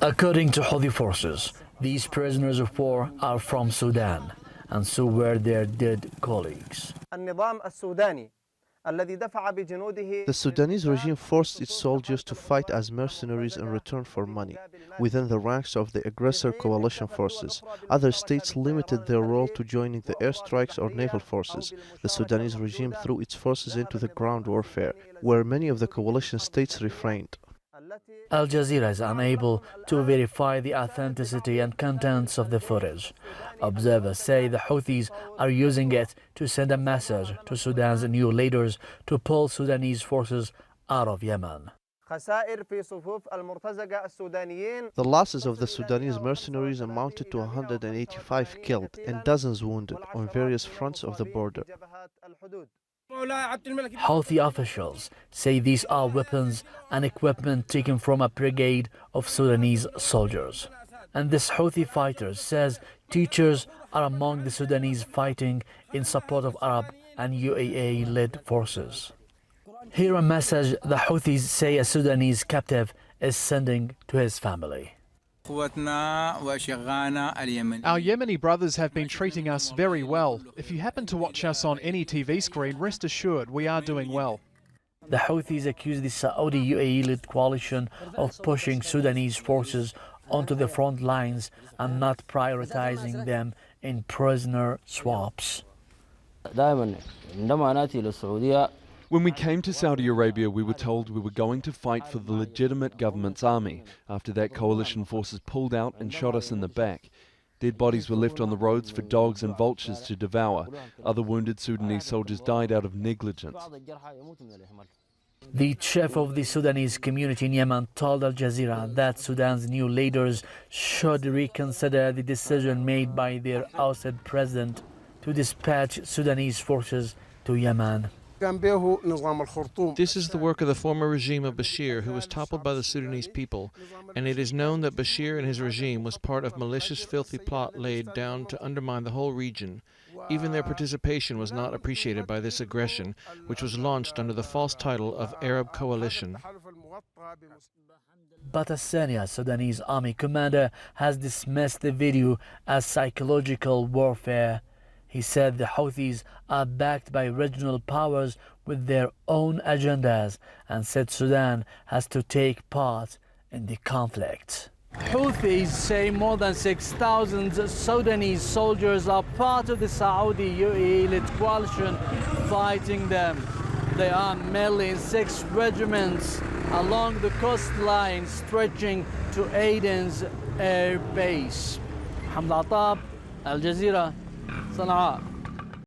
According to Houthi forces, these prisoners of war are from Sudan, and so were their dead colleagues. The Sudanese regime forced its soldiers to fight as mercenaries in return for money within the ranks of the aggressor coalition forces. Other states limited their role to joining the airstrikes or naval forces. The Sudanese regime threw its forces into the ground warfare, where many of the coalition states refrained. Al Jazeera is unable to verify the authenticity and contents of the footage. Observers say the Houthis are using it to send a message to Sudan's new leaders to pull Sudanese forces out of Yemen. The losses of the Sudanese mercenaries amounted to 185 killed and dozens wounded on various fronts of the border. Houthi officials say these are weapons and equipment taken from a brigade of Sudanese soldiers. And this Houthi fighter says teachers are among the Sudanese fighting in support of Arab and UAE-led forces. Here a message the Houthis say a Sudanese captive is sending to his family. Our Yemeni brothers have been treating us very well. If you happen to watch us on any TV screen, rest assured we are doing well. The Houthis accuse the Saudi-UAE-led coalition of pushing Sudanese forces onto the front lines and not prioritizing them in prisoner swaps. When we came to Saudi Arabia, we were told we were going to fight for the legitimate government's army. After that, coalition forces pulled out and shot us in the back. Dead bodies were left on the roads for dogs and vultures to devour. Other wounded Sudanese soldiers died out of negligence. The chief of the Sudanese community in Yemen told Al Jazeera that Sudan's new leaders should reconsider the decision made by their ousted president to dispatch Sudanese forces to Yemen. This is the work of the former regime of Bashir, who was toppled by the Sudanese people, and it is known that Bashir and his regime was part of malicious, filthy plot laid down to undermine the whole region. Even their participation was not appreciated by this aggression, which was launched under the false title of Arab Coalition. But a senior Sudanese army commander has dismissed the video as psychological warfare. He said the Houthis are backed by regional powers with their own agendas and said Sudan has to take part in the conflict. Houthis say more than 6,000 Sudanese soldiers are part of the Saudi-UAE-led coalition fighting them. They are mainly in 6 regiments along the coastline stretching to Aden's air base. Mohammed al-Attab, Al Jazeera, Sanaa.